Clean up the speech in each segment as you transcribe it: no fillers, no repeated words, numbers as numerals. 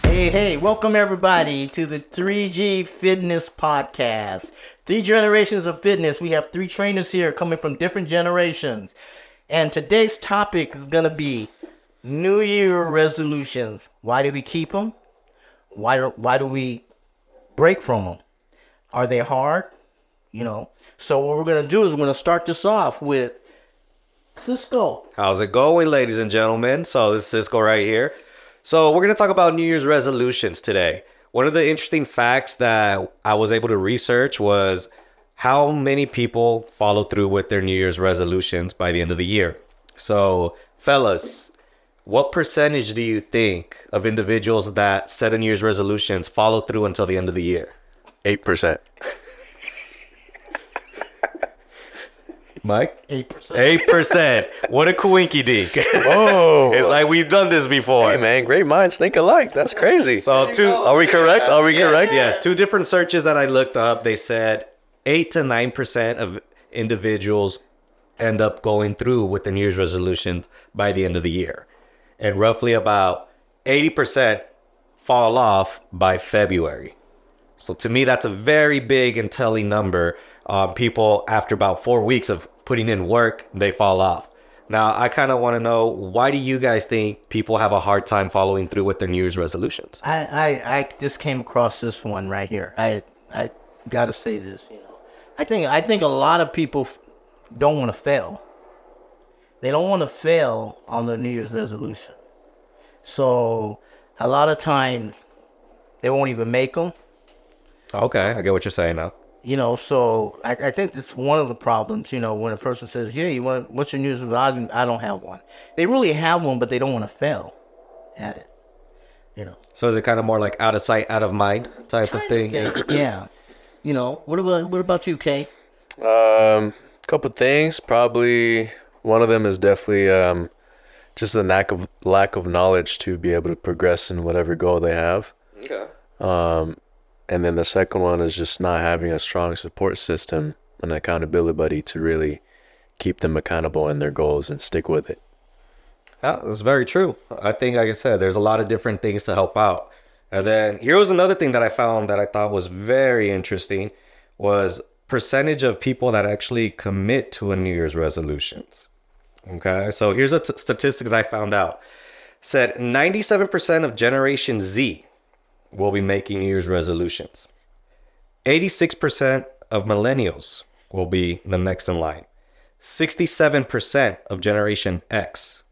Hey, welcome everybody to the 3G Fitness Podcast. 3 generations of fitness. We have 3 trainers here coming from different generations. And today's topic is going to be New Year resolutions. Why do we keep them? Why do we break from them? Are they hard? So what we're going to do is we're going to start this off with Cisco. How's it going, ladies and gentlemen? So this is Cisco right here. So we're going to talk about New Year's resolutions today. One of the interesting facts that I was able to research was how many people follow through with their New Year's resolutions by the end of the year. So, fellas, what percentage do you think of individuals that set a New Year's resolutions follow through until the end of the year? 8%. Mike? 8%. 8%. What a coinky dink. Whoa. It's like we've done this before. Hey, man, great minds think alike. That's crazy. So Are we correct? Are we correct? Yes, 2 different searches that I looked up. They said 8 to 9% of individuals end up going through with the New Year's resolutions by the end of the year. And roughly about 80% fall off by February. So to me, that's a very big and telling number. People, after about 4 weeks of putting in work, they fall off. Now, I kind of want to know, why do you guys think people have a hard time following through with their New Year's resolutions? I just came across this one right here. I got to say this, I think a lot of people don't want to fail. They don't want to fail on their New Year's resolution. So a lot of times they won't even make them. Okay, I get what you're saying now. So I think this is one of the problems, when a person says, yeah, what's your New Year's resolution? I don't have one. They really have one, but they don't want to fail at it, So is it kind of more like out of sight, out of mind type of thing? Yeah. What about you, Kay? Couple things. Probably one of them is definitely just the lack of knowledge to be able to progress in whatever goal they have. Okay. And then the second one is just not having a strong support system and accountability buddy to really keep them accountable in their goals and stick with it. Yeah, that's very true. I think, like I said, there's a lot of different things to help out. And then here was another thing that I found that I thought was very interesting was percentage of people that actually commit to a New Year's resolutions. Okay, so here's a statistic that I found out. It said 97% of Generation Z will be making New Year's resolutions. 86% of millennials will be the next in line. 67% of Generation X.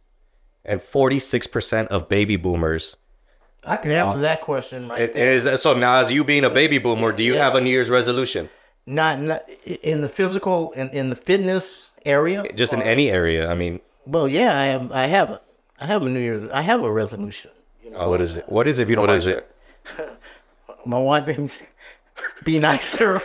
And 46% of baby boomers. I can answer that question right there. So now, as you being a baby boomer, do you have a New Year's resolution? Not in the physical, in the fitness area? Just in any area, I mean. Well, yeah, I have a New Year's, I have a resolution. What is it? What is it if you don't What mind is it? My wife made me be nicer.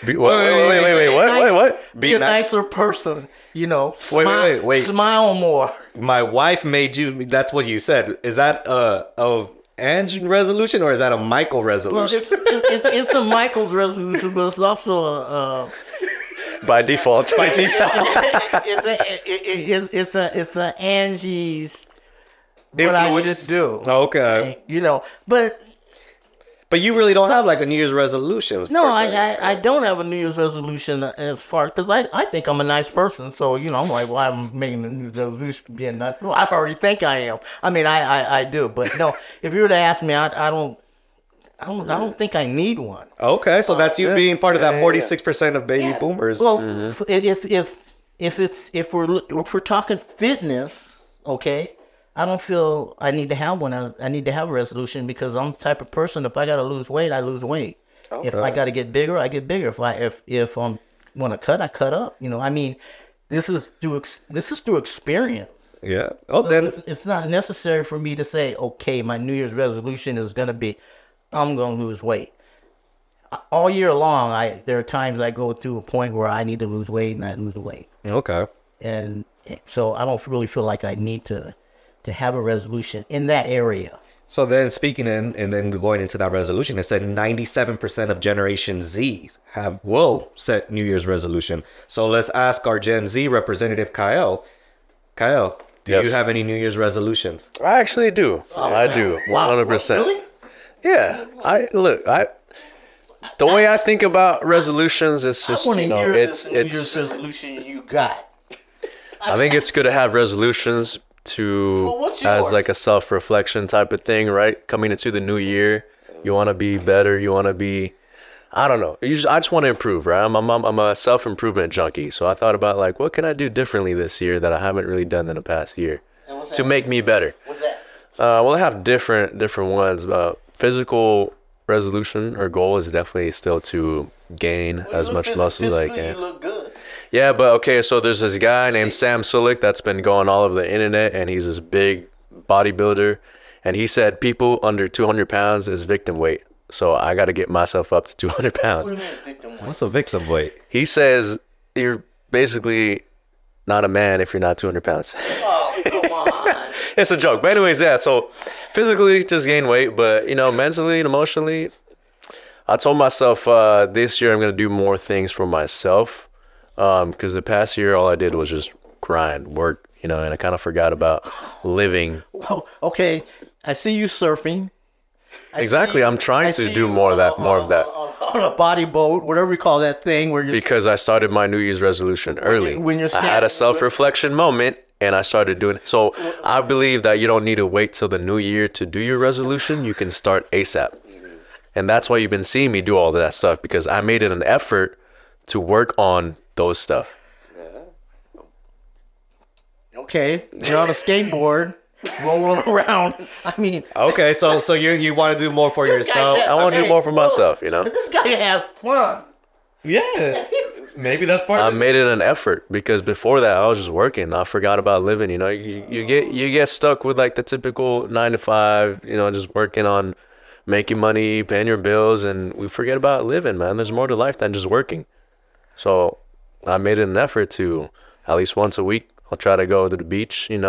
Wait, what? Be a nicer person, Wait. Smile more. My wife made you. That's what you said. Is that a Ange resolution or is that a Michael Well, resolution? it's a Michael's resolution, but it's also a By default. it's a Angie's what I should do. Okay. But you really don't have like a New Year's resolution. No, I don't have a New Year's resolution as far because I think I'm a nice person. So I'm like, well, I'm making a New Year's resolution to be a nice. Well, I already think I am. I mean, I do, but no. If you were to ask me, I don't think I need one. Okay, so that's you being part of that 46% of baby boomers. Well, if we're talking fitness, okay. I don't feel I need to have one. I need to have a resolution because I'm the type of person. If I gotta lose weight, I lose weight. Okay. If I gotta get bigger, I get bigger. If I want to cut, I cut up. I mean, this is through experience. Yeah. Oh, so then it's not necessary for me to say, okay, my New Year's resolution is gonna be, I'm gonna lose weight. All year long, there are times I go to a point where I need to lose weight and I lose weight. Okay. And so I don't really feel like I need to have a resolution in that area. So then speaking and then going into that resolution, it said 97% of Generation Z will set New Year's resolution. So let's ask our Gen Z representative, Kyle. Kyle, Do you have any New Year's resolutions? I actually do. I do. 100%. Really? Yeah. The way I think about resolutions is I just, want to hear it's this New Year's resolution you got. I think it's good to have resolutions to Well, what's as yours? like a self-reflection type of thing, right? Coming into the new year, you want to be better, you want to be I don't know. I just want to improve, right? I'm a self-improvement junkie. So I thought about like what can I do differently this year that I haven't really done in the past year And what's to that? make me better. What's that? Well, I have different ones. Physical resolution or goal is definitely still to gain as much muscle as I can. You look good. Yeah, but okay, so there's this guy named Sam Sulek that's been going all over the internet, and he's this big bodybuilder, and he said people under 200 pounds is victim weight. So I got to get myself up to 200 pounds. What do you mean, victim weight? What's a victim weight? He says you're basically not a man if you're not 200 pounds. Oh, come on. It's a joke. But anyways, yeah, so physically just gain weight, but, mentally and emotionally, I told myself this year I'm going to do more things for myself. Because the past year, all I did was just grind, work, and I kind of forgot about living. Well, okay, I see you surfing. Exactly, I'm trying to do more of that. On a body boat, whatever you call that thing, where you're Because I started my New Year's resolution early. when you're I had a self-reflection moment, and I started doing it. So I believe that you don't need to wait till the new year to do your resolution. You can start ASAP. And that's why you've been seeing me do all of that stuff, because I made it an effort to work on those stuff. okay, you're on a skateboard, rolling around. I mean, Okay, so you want to do more for yourself? said- I want to do more for myself, this guy has fun. Yeah, maybe that's part. I made it an effort because before that I was just working. I forgot about living. You get stuck with like the typical 9 to 5. Just working on making money, paying your bills, and we forget about living. Man, there's more to life than just working. So I made it an effort to at least once a week. I'll try to go to the beach. You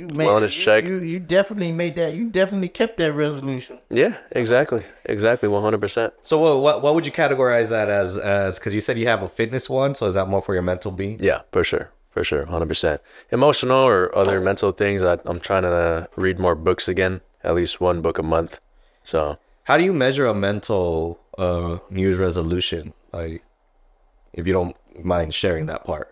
Wellness check. You definitely made that. You definitely kept that resolution. Yeah, exactly, 100%. So what would you categorize that as? Because you said you have a fitness one, so is that more for your mental being? Yeah, for sure, 100%. Emotional or other mental things. I'm trying to read more books again, at least one book a month. So How do you measure a mental New Year's resolution? Like, if you don't mind sharing that part.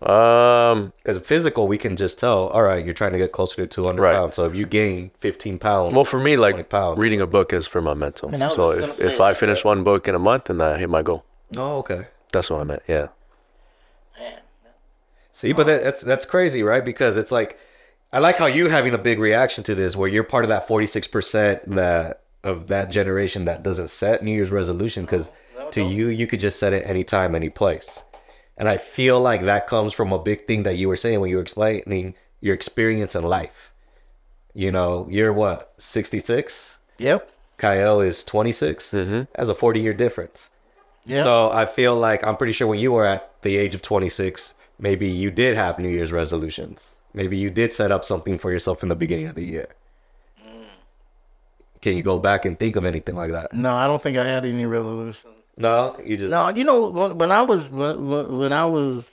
Because physical, we can just tell, all right, you're trying to get closer to 200 Right. pounds. So if you gain 15 pounds, well, for me, 20 like pounds. reading a book is for my mental. I was So just gonna if say I that. finish one book in a month, then I hit my goal. Oh, okay. That's what I meant. Yeah. Man, See, but that's crazy, right? Because it's like, I like how you having a big reaction to this, where you're part of that 46% of that generation that doesn't set New Year's resolution. Because to you could just set it anytime, any place. And I feel like that comes from a big thing that you were saying when you were explaining your experience in life. You're what, 66? Yep. Kyle is 26. Mm-hmm. That's a 40-year difference. Yep. So I feel like I'm pretty sure when you were at the age of 26, maybe you did have New Year's resolutions. Maybe you did set up something for yourself in the beginning of the year. Can you go back and think of anything like that? No, I don't think I had any resolution. No, you just No, when I was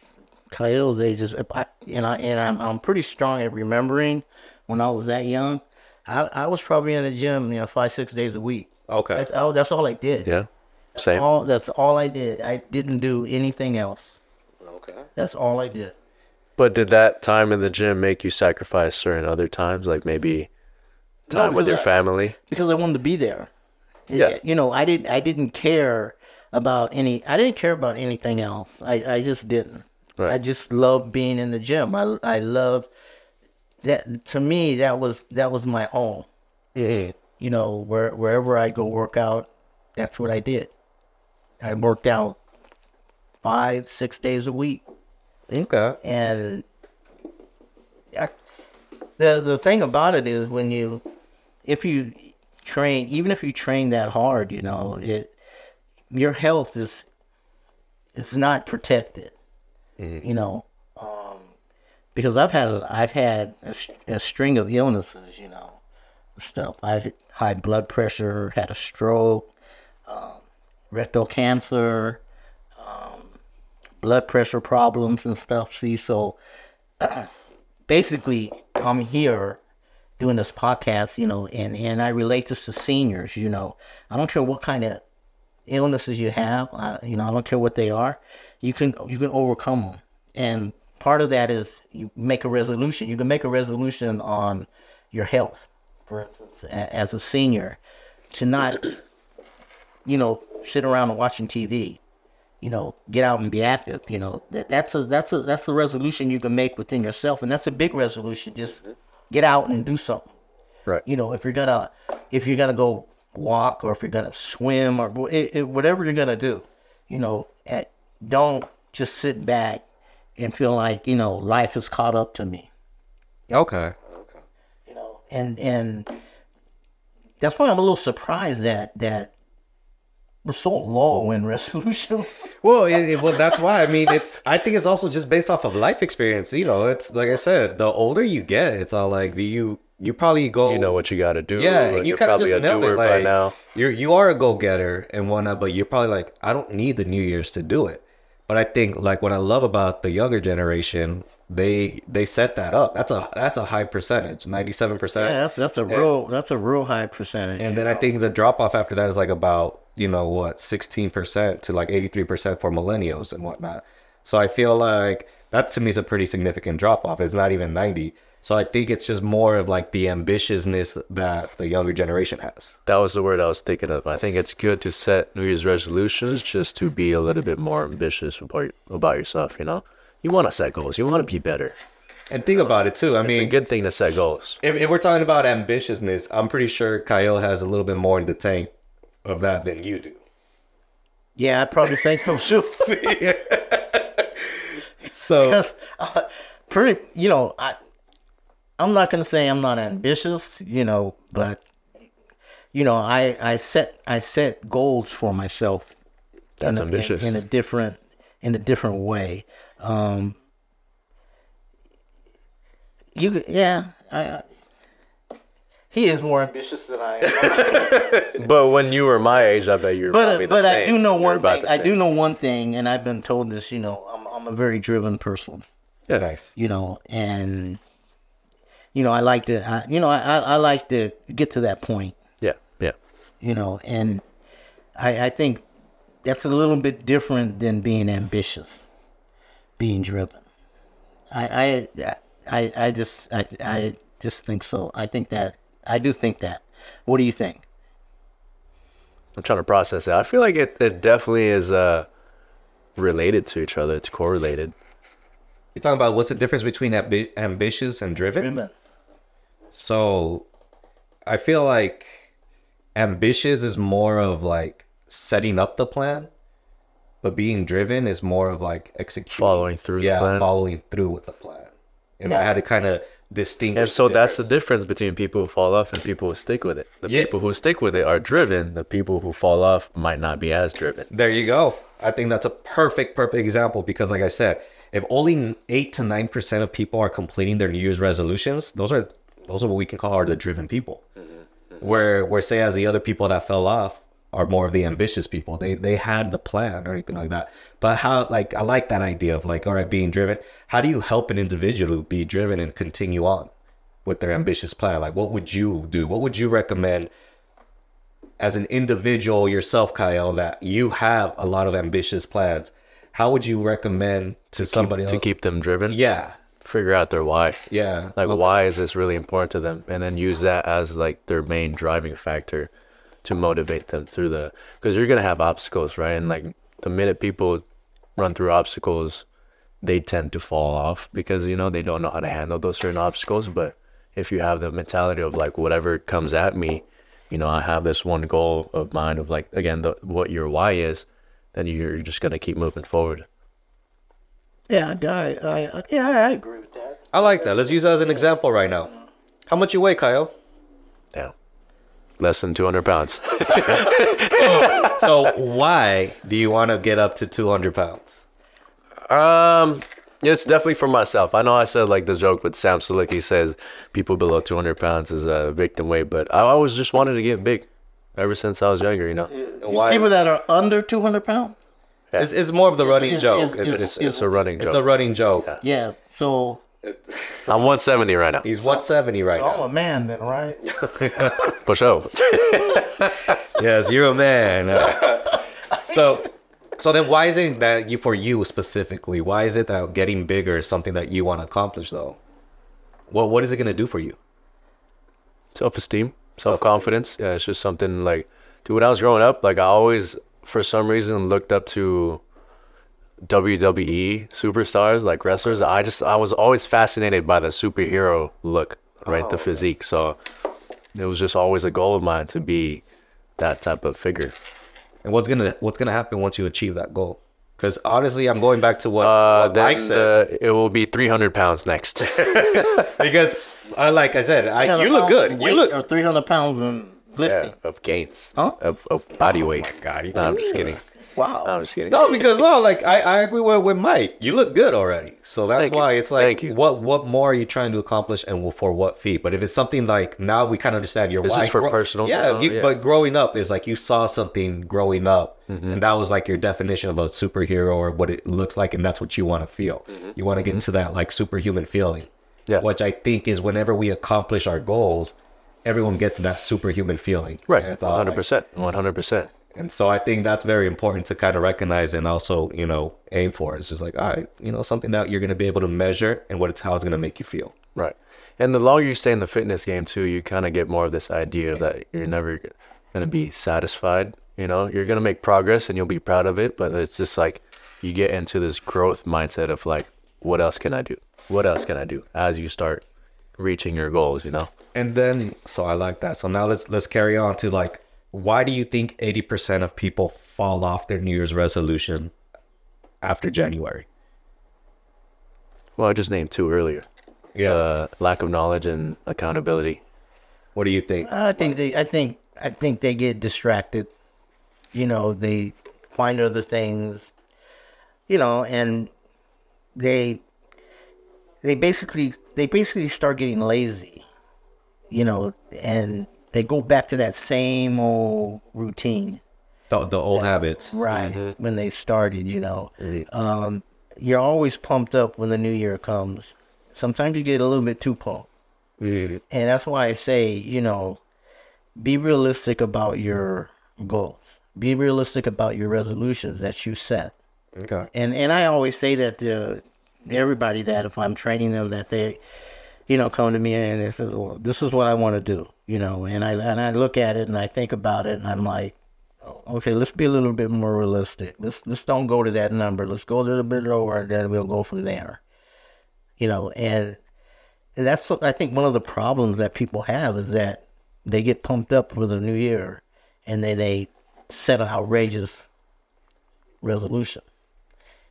Kyle's age, I'm pretty strong at remembering when I was that young. I was probably in the gym, 5-6 days a week. okay. That's all I did. Yeah. Same. That's all I did. I didn't do anything else. Okay. That's all I did. But did that time in the gym make you sacrifice certain other times, like maybe time with your family? Because I wanted to be there. Yeah. I didn't care about anything else. I just didn't. Right. I just loved being in the gym. I loved that. To me, that was my all. Yeah. Wherever I go work out, that's what I did. I worked out 5-6 days a week. Okay. And the thing about it is if you train, even if you train that hard, your health is not protected. Because I've had a string of illnesses, stuff. I had high blood pressure, had a stroke, rectal cancer, blood pressure problems and stuff. See, so basically I'm here doing this podcast, and I relate this to seniors. I don't care what kind of illnesses you have. I don't care what they are. You can overcome them, and part of that is you make a resolution. You can make a resolution on your health, for instance, as a senior, to not sit around and watching TV. Get out and be active. That's a resolution you can make within yourself, and that's a big resolution. Just get out and do something. Right. If you're gonna go walk, or if you're gonna swim, or whatever you're gonna do, don't just sit back and feel like life has caught up to me. Okay. And that's why I'm a little surprised that we're so low in resolution. Well, well, that's why. I mean, I think it's also just based off of life experience. It's like I said, the older you get, it's all like you probably go. You know what you got to do. Yeah, like, you you're kind of probably just a nailed it. doer by Like now. you are a go getter and whatnot, but you're probably like, I don't need the New Year's to do it. But I think like what I love about the younger generation, they set that up. That's a high percentage, 97%. Yeah, that's a real high percentage. And then I think the drop off after that is like about, 16% to like 83% for millennials and whatnot. So I feel like that to me is a pretty significant drop off. It's not even 90. So I think it's just more of like the ambitiousness that the younger generation has. That was the word I was thinking of. I think it's good to set New Year's resolutions just to be a little bit more ambitious about yourself, You want to set goals. You want to be better. And think about it too. I It's mean, a good thing to set goals. if we're talking about ambitiousness, I'm pretty sure Kyle has a little bit more in the tank of that than you do. Yeah, I'd probably say so too. So, Because I'm not gonna say I'm not ambitious, but I set goals for myself. That's ambitious. In a different way. He is more ambitious than I am. But when you were my age, I bet you were probably the But same. I do know You're one about thing. the I same. do know one thing, and I've been told this. I'm a very driven person. Yeah. nice. And I like to. I like to get to that point. Yeah. Yeah. And I think that's a little bit different than being ambitious, being driven. I just think so. I do think that. What do you think? I'm trying to process it. I feel like it definitely is related to each other. It's correlated. You're talking about what's the difference between ambitious and driven? Driven. So, I feel like ambitious is more of like setting up the plan, but being driven is more of like executing. Following through the plan. Following through with the plan. If I had to kind of distinguish. And so that's the difference. difference between people who fall off and people who stick with it. The Yeah. people who stick with it are driven. The people who fall off might not be as driven. There you go. I think that's a perfect example because, like I said, if only 8 to 9% of people are completing their New Year's resolutions, those are what we can call the driven people. Where say as the other people that fell off are more of the ambitious people. They had the plan or anything like that. But how I like that idea of like, all right, being driven. How do you help an individual be driven and continue on with their ambitious plan? Like, what would you do? What would you recommend as an individual yourself, Kyle, that you have a lot of ambitious plans? How would you recommend to somebody else To keep them driven. Yeah, Figure out their why. yeah. Like, why is this really important to them? And then use that as like their main driving factor to motivate them through because you're going to have obstacles, right? And like the minute people run through obstacles, they tend to fall off because, they don't know how to handle those certain obstacles. But if you have the mentality of like, whatever comes at me, I have this one goal of mine of like, again, what your why is, then you're just going to keep moving forward. Yeah, I agree with that. I like that. Let's use that as an example right now. How much you weigh, Kyle? Yeah. Less than 200 pounds. So why do you want to get up to 200 pounds? It's definitely for myself. I know I said like the joke with Sam Salicki says people below 200 pounds is a victim weight, but I always just wanted to get big ever since I was younger, Why? People that are under 200 pounds. It's more of the running joke. It's a running joke. It's a running joke. Yeah. So I'm 170 right now. He's 170 right I'm now. a man then, right? For sure. Yes, you're a man. So then why is it that for you specifically, why is it that getting bigger is something that you want to accomplish though? What is it going to do for you? Self-esteem, self-confidence. Yeah, it's just something like, dude, when I was growing up, like I always, for some reason, looked up to WWE superstars, like wrestlers. I was always fascinated by the superhero look, right? The physique. So it was just always a goal of mine to be that type of figure. And what's gonna happen once you achieve that goal? Because honestly, I'm going back to what Then Mike said. it will be 300 pounds next. Because like I said, you look good. You look. Or 300 pounds in lifting. Yeah, of gains. Huh? Of body weight. God, No, I'm just kidding. Wow. No, I'm just kidding. No, because like I agree with Mike. You look good already, so that's Thank you. why it's like, Thank you. what more are you trying to accomplish, and for what feat? But if it's something like now we kind of understand your This is wife. for personal, Yeah, yeah. but growing up is like you saw something growing up, Mm-hmm. and that was like your definition of a superhero or what it looks like, and that's what you want to feel. You want to get to that like superhuman feeling, Mm-hmm. Yeah. which I think is whenever we accomplish our goals, everyone gets that superhuman feeling. Right. And it's all like- 100%. 100%. and so I think that's very important to kind of recognize and also, aim for. It's just like, all right, something that you're going to be able to measure and how it's going to make you feel. Right. And the longer you stay in the fitness game too, you kind of get more of this idea that you're never going to be satisfied. You're going to make progress and you'll be proud of it. But it's just like you get into this growth mindset of like, what else can I do? What else can I do as you start reaching your goals, And then, so I like that. So now let's carry on to like, why do you think 80% of people fall off their New Year's resolution after January? Well, I just named two earlier. Yeah. Lack of knowledge and accountability. What do you think? I think they get distracted. They find other things, and they basically start getting lazy, and they go back to that same old routine. The old habits. Right. When they started, you're always pumped up when the new year comes. Sometimes you get a little bit too pumped. Mhm. And that's why I say, be realistic about your goals. Be realistic about your resolutions that you set. Okay. And I always say that to everybody, that if I'm training them, that they, come to me and they say, well, this is what I want to do, and I look at it and I think about it and I'm like, okay, let's be a little bit more realistic. Let's don't go to that number. Let's go a little bit lower and then we'll go from there. And that's, I think, one of the problems that people have is that they get pumped up for the new year and they set an outrageous resolution.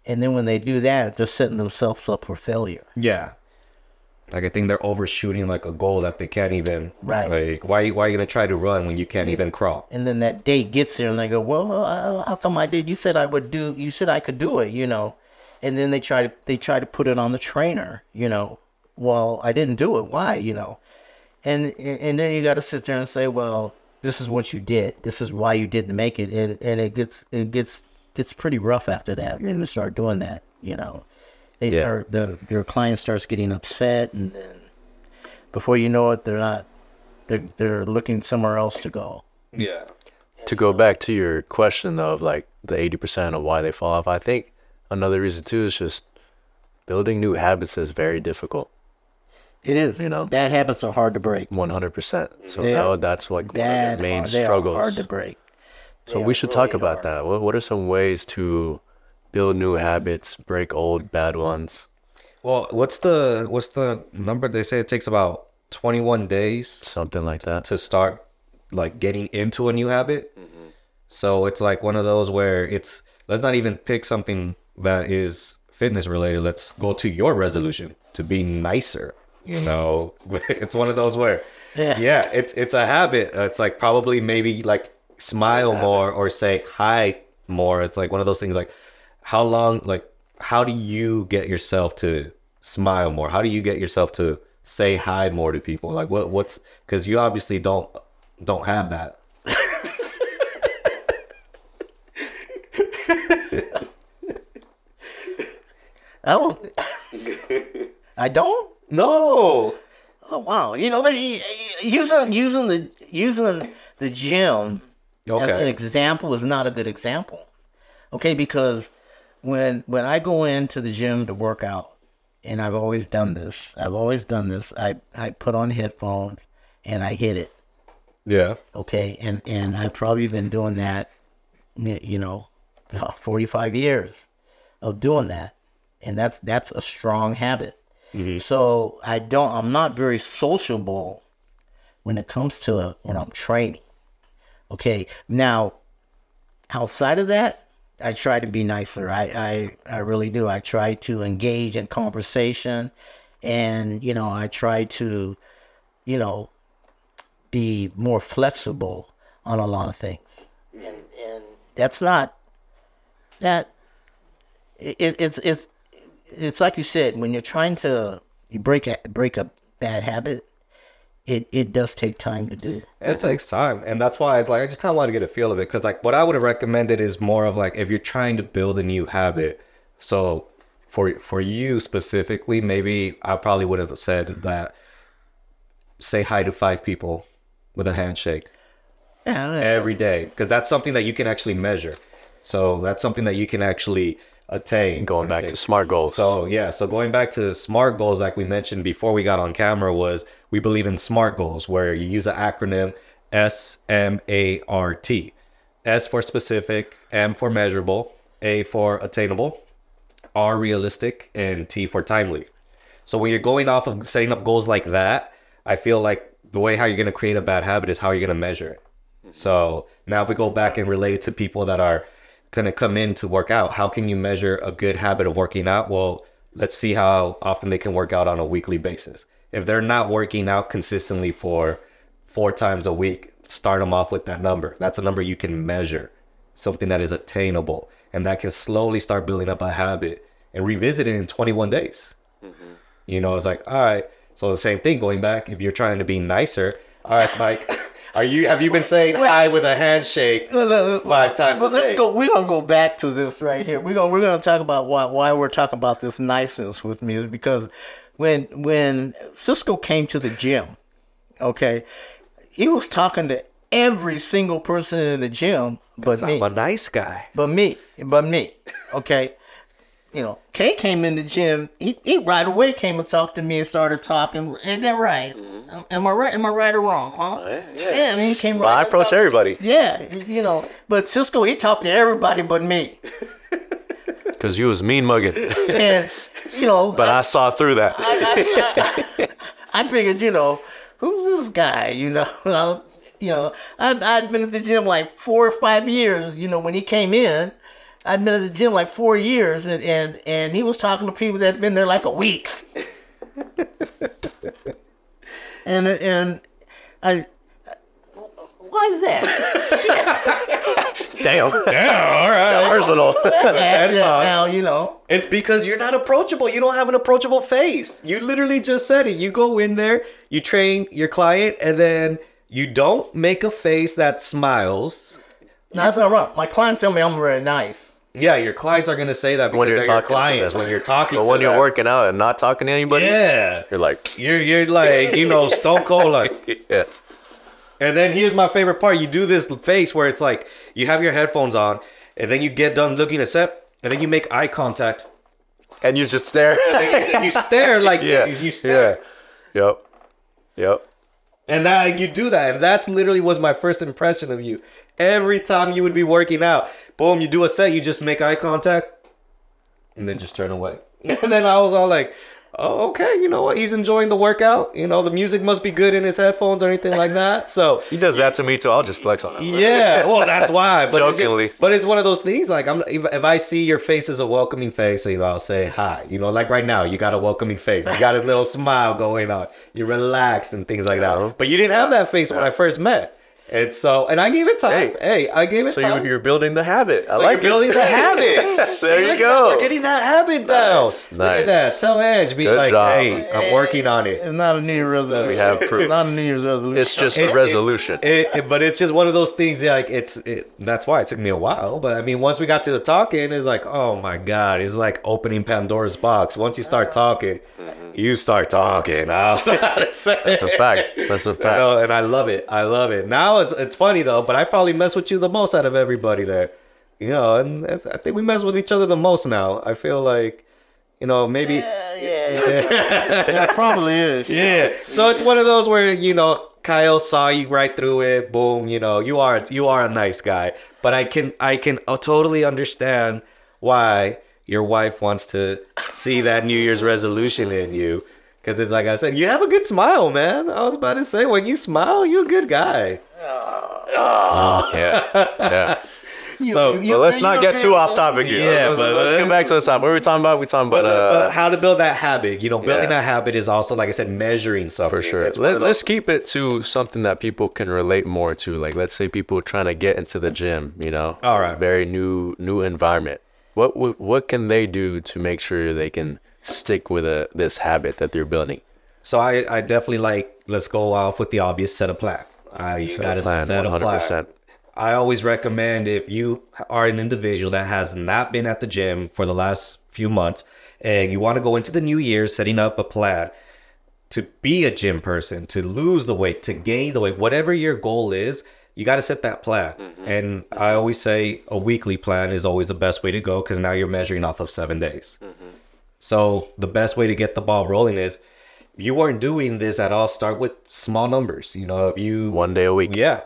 And then when they do that, they're setting themselves up for failure. Yeah. Like I think they're overshooting like a goal that they can't even. Right. Like why are you gonna try to run when you can't even crawl? And then that date gets there and they go, well, how come I did? You said I could do it, And then they try to put it on the trainer, Well, I didn't do it. Why, And then you got to sit there and say, well, this is what you did. This is why you didn't make it. And it gets pretty rough after that. You're gonna start doing that, Their client starts getting upset, and then before you know it, they're looking somewhere else to go. Yeah. To go back to your question though, of like the 80% of why they fall off, I think another reason too is just building new habits is very difficult. It is. Bad habits are hard to break. 100%. So They are that's like one of the main They are struggles. hard to break. So They we are should talk really about hard. that. What are some ways to build new habits, break old bad ones? Well, what's the number? They say it takes about 21 days Something like that. to start like getting into a new habit. So it's like one of those where let's not even pick something that is fitness related. Let's go to your resolution to be nicer. It's one of those where, Yeah. it's a habit. It's like probably maybe like smile more or say hi more. It's like one of those things like how do you get yourself to smile more? How do you get yourself to say hi more to people? Like what's, because you obviously don't have that. I don't. I don't. No. Oh wow! You know, but using the gym as an Okay. example is not a good example. Okay, because when I go into the gym to work out, and I've always done this. I put on headphones and I hit it. Yeah. Okay, and I've probably been doing that, 45 years of doing that, and that's a strong habit. So I'm not very sociable when it comes to when I'm training. Okay, now outside of that, I try to be nicer. I really do. I try to engage in conversation, and I try to you know be more flexible on a lot of things. And that's not that. It's like you said, when you're trying to break a bad habit, it does take time to do. It takes time, and that's why I just kind of want to get a feel of it, because like what I would have recommended is more of like if you're trying to build a new habit. So for you specifically, maybe I probably would have said that say hi to 5 people with a handshake Yeah, every day, because that's something that you can actually measure. So that's something that you can actually attain. Going back to SMART goals. So yeah, so going back to SMART goals, like we mentioned before we got on camera, was we believe in SMART goals, where you use the acronym SMART. S for specific, M for measurable, A for attainable, R realistic, and T for timely. So when you're going off of setting up goals like that, I feel like the way how you're going to create a bad habit is how you're going to measure it. So now if we go back and relate it to people that are going to come in to work out, how can you measure a good habit of working out? Well, let's see how often they can work out on a weekly basis. If they're not working out consistently for 4 times a week, start them off with that number. That's a number you can measure, something that is attainable, and that can slowly start building up a habit and revisit it in 21 days. It's like, all right. So the same thing going back, if you're trying to be nicer, all right, Mike, have you been saying hi with a handshake 5 times a day? Let's go. We're gonna go back to this right here. We're gonna talk about why we're talking about this niceness with me is because when Cisco came to the gym, okay, he was talking to every single person in the gym but me. I'm a nice guy. But me. Okay. Kay came in the gym. He right away came and talked to me and started talking. Isn't that right? Am I right? Am I right or wrong? Huh? Yeah. I mean, he came right. Well, I approach everybody Yeah. But Cisco, he talked to everybody but me. because you was mean mugging. And But I saw through that. I figured, who's this guy? I'd been at the gym like 4 or 5 years. When he came in. I'd been at the gym like 4 years, and he was talking to people that'd been there like a week. and I, why is that? Damn. Yeah, all right. Personal. Now, It's because you're not approachable. You don't have an approachable face. You literally just said it. You go in there, you train your client, and then you don't make a face that smiles. No, that's not right. My clients tell me I'm very nice. Yeah, your clients are gonna say that because When you're they're your talking to clients. them. When you're talking, But to when you're them. working out and not talking to anybody, Yeah, you're like, you're like stone cold like. yeah. And then here's my favorite part: you do this face where it's like you have your headphones on, and then you get done looking at set, and then you make eye contact, And you just stare. and you stare like Yeah. you stare. Yeah. Yep. And that you do that, and that's literally was my first impression of you. Every time you would be working out, boom, you do a set, you just make eye contact, and then just turn away. And then I was all like, "Oh, okay, you know what? He's enjoying the workout. The music must be good in his headphones or anything like that." So He does that to me too. I'll just flex on him. yeah, well, that's why. But Jokingly. it's one of those things. Like if I see your face as a welcoming face, I'll say hi. Like right now, you got a welcoming face. You got a little smile going on. You're relaxed and things like that. But you didn't have that face when I first met. And so, and I gave it time. Hey, I gave it So time. you're building the habit. I So like you're building it. the habit. There you Look at go. that. We're getting that habit down. Nice, Look at nice. that. Tell Edge, be Good like, job. hey, I'm working on it. It's not a New Year's resolution. We have proof. Not a New Year's resolution. It's just a resolution. But it's just one of those things. Like that's why it took me a while. But I mean, once we got to the talking, it's like, oh my god, it's like opening Pandora's box. Once you start talking, you start talking. That's That's a fact. That's a fact. and I love it. I love it. Now it's funny though, but I probably mess with you the most out of everybody there. And I think we mess with each other the most now. I feel like, maybe. Yeah, probably is. Yeah. So it's one of those where, Kyle saw you right through it. Boom. You are a nice guy. But I can totally understand why your wife wants to see that New Year's resolution in you. Because it's like I said, you have a good smile, man. I was about to say, when you smile, you're a good guy. Yeah. So, But let's not get too off topic here. Yeah, let's get back to the topic. What were we talking about? We're talking about but how to build that habit. Building Yeah. that habit is also, like I said, measuring something. for sure. It's one of Let's those- keep it to something that people can relate more to. Like, let's say people trying to get into the gym. All right. Very new environment. What can they do to make sure they can stick with this habit that they're building? So I definitely let's go off with the obvious, set a plan. You got to set a plan. 100%. I always recommend, if you are an individual that has not been at the gym for the last few months and you want to go into the new year setting up a plan to be a gym person, to lose the weight, to gain the weight, whatever your goal is, you got to set that plan. And I always say a weekly plan is always the best way to go, because now you're measuring off of 7 days. So the best way to get the ball rolling is, if you weren't doing this at all, start with small numbers. If you 1 day a week. yeah,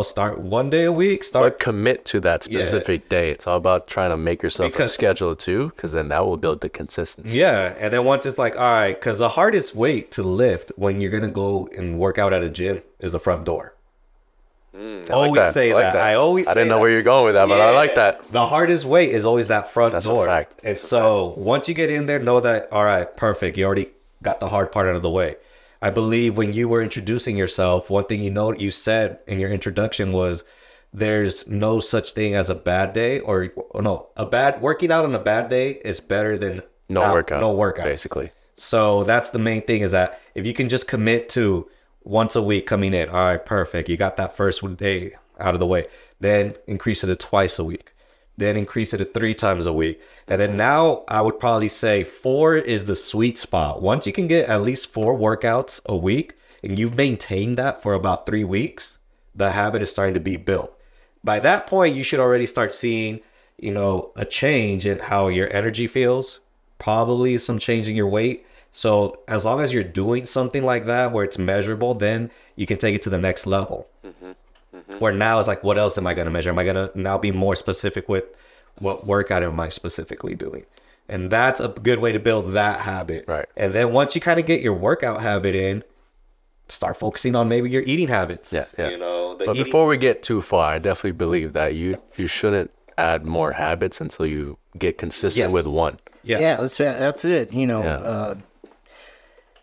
start 1 day a week. But commit to that specific day. It's all about trying to make yourself a Because- schedule too, because then that will build the consistency. Yeah, and then once it's like, all right, because the hardest weight to lift when you're gonna go and work out at a gym is the front door. I always like that. say I like that. I always I didn't say know that. where you're going with that, but I like that. The hardest weight is always that front That's a door. fact. And That's a so once you get in there, know that, all right, perfect. You already got the hard part out of the way. I believe when you were introducing yourself, one thing you said in your introduction was, there's no such thing as a bad day, or no, working out on a bad day is better than No workout. No workout. Basically. So that's the main thing, is that if you can just commit to once a week coming in, all right, perfect. You got that first day out of the way. Then increase it to twice a week. Then increase it to 3 times a week. And then now I would probably say 4 is the sweet spot. Once you can get at least 4 workouts a week and you've maintained that for about 3 weeks, the habit is starting to be built. By that point, you should already start seeing, a change in how your energy feels, probably some change in your weight. So as long as you're doing something like that where it's measurable, then you can take it to the next level. Where now it's like, what else am I going to measure? Am I going to now be more specific with what workout am I specifically doing? And that's a good way to build that habit. Right. And then once you kind of get your workout habit in, start focusing on maybe your eating habits. Yeah. The But before we get too far, I definitely believe that you shouldn't add more habits until you get consistent Yes. with one. Yes. Yeah, that's it.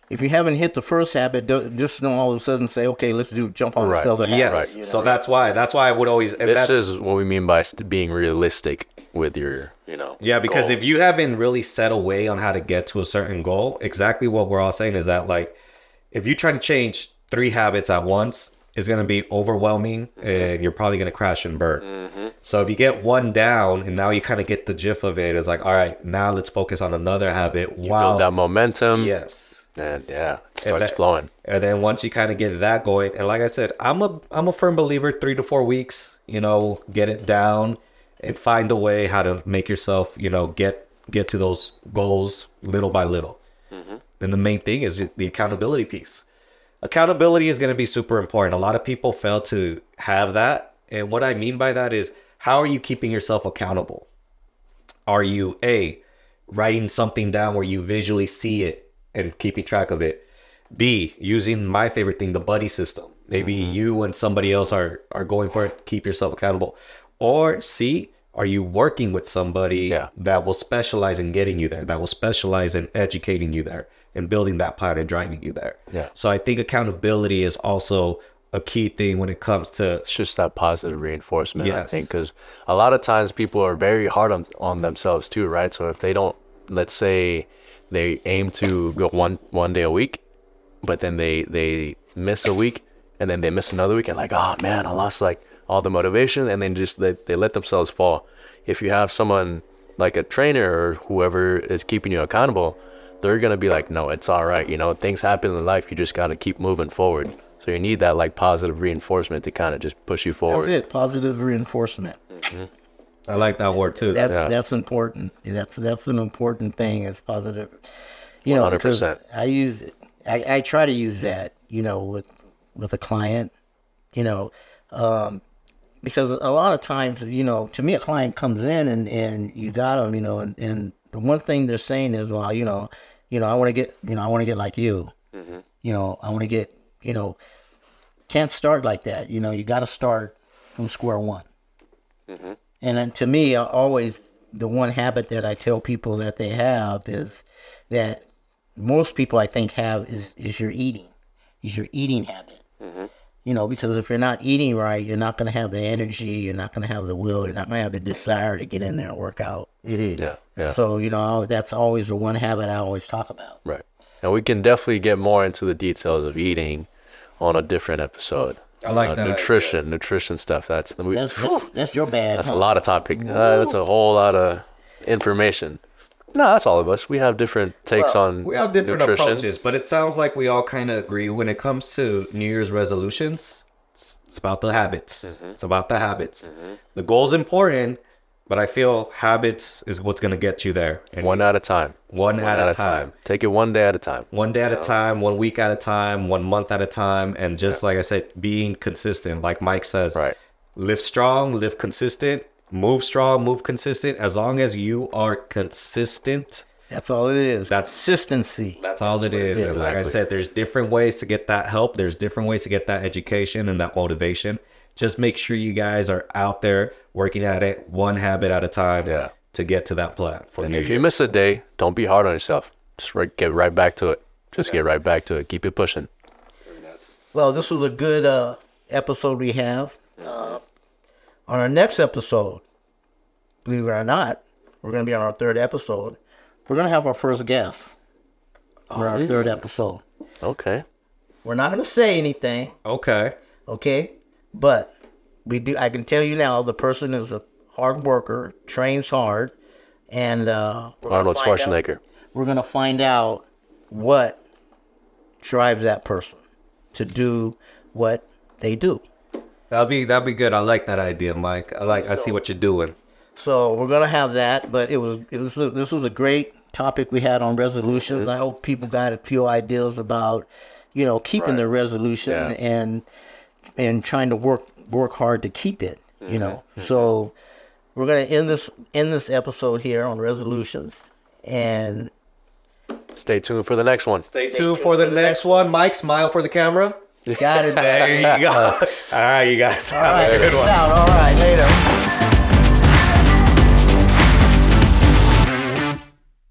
If you haven't hit the first habit, just don't all of a sudden say, okay, let's jump on Right. this other habit. Yes. Right. So that's why I would always. And This that's, is what we mean by being realistic with your, Yeah, because if goals. you haven't really set a way on how to get to a certain goal, exactly what we're all saying is that, like, if you try to change 3 habits at once, it's going to be overwhelming and you're probably going to crash and burn. So if you get one down and now you kind of get the gist of it, it's like, all right, now let's focus on another habit. build that momentum. Yes. And it starts that- flowing. And then once you kind of get that going, and like I said, I'm a firm believer, 3 to 4 weeks, get it down and find a way how to make yourself, get to those goals little by little. Then the main thing is the accountability piece. Accountability is going to be super important. A lot of people fail to have that. And what I mean by that is, how are you keeping yourself accountable? Are you writing something down where you visually see it and keeping track of it? B, using my favorite thing, the buddy system. Maybe you and somebody else are going for it. Keep yourself accountable. Or C, are you working with somebody that will specialize in getting you there, that will specialize in educating you there and building that plan and driving you there? Yeah. So I think accountability is also a key thing when it comes to It's just that positive reinforcement, I Yes. think, because a lot of times people are very hard on themselves too, right? So if they don't, let's say they aim to go one day a week, but then they miss a week and then they miss another week and like, oh man, I lost like all the motivation, and then just they let themselves fall. If you have someone like a trainer or whoever is keeping you accountable, they're gonna be like, no, it's all right. You know, things happen in life. You just gotta keep moving forward. So you need that like positive reinforcement to kind of just push you forward. That's it. Positive reinforcement. I like that word too. That's important. That's an important thing. Is positive. You know, 100%. I use it. I try to use that. You know, with a client. You know, because a lot of times, you know, to me, a client comes in and you got them. You know, and the one thing they're saying is, well, I want to get, I want to get like you. You know, I want to get, can't start like that. You know, you got to start from square one. And then to me, always the one habit that I tell people that they have is that most people I think have is your eating. Is your eating habit. You know, because if you're not eating right, you're not going to have the energy, you're not going to have the will, you're not going to have the desire to get in there and work out. Yeah. So, that's always the one habit I always talk about. Right. And we can definitely get more into the details of eating on a different episode. I like that nutrition stuff. That's your bad. that's a lot of topic. That's a whole lot of information. No, that's all of us. We have different takes on we have different nutrition. approaches, but it sounds like we all kind of agree when it comes to New Year's resolutions. It's about the habits. It's about the habits. The goal's important, but I feel habits is what's going to get you there. And One at a time. One at a time. Take it one day at a time. One day at a time, 1 week at a time, 1 month at a time, and just like I said, being consistent. Like Mike says, Right. live strong, live consistent, move strong, move consistent. As long as you are consistent, That's all it is. That's- consistency. that's all it is. And like I Exactly. said, there's different ways to get that help. There's different ways to get that education and that motivation. Just make sure you guys are out there working at it one habit at a time Yeah. to get to that plan. For And New if you Year. miss a day, don't be hard on yourself. Just get right back to it. Just get right back to it. Keep it pushing. Well, this was a good episode we have. On our next episode, believe it or not, we're going to be on our third episode. We're going to have our first guest for our third episode. Okay. We're not going to say anything, Okay. okay? But we do. I can tell you now, the person is a hard worker, trains hard, and Arnold Schwarzenegger. We're going to find out what drives that person to do what they do. That'll be good. I like that idea, Mike. I see what you're doing. So we're gonna have that, but this was a great topic we had on resolutions. I hope people got a few ideas about, keeping their resolution and trying to work hard to keep it. So we're gonna end this episode here on resolutions, and Stay tuned for the next one. Stay tuned for the next one. Mike, smile for the camera. got it. There you go. All right, you guys. All right, peace out. All right, later.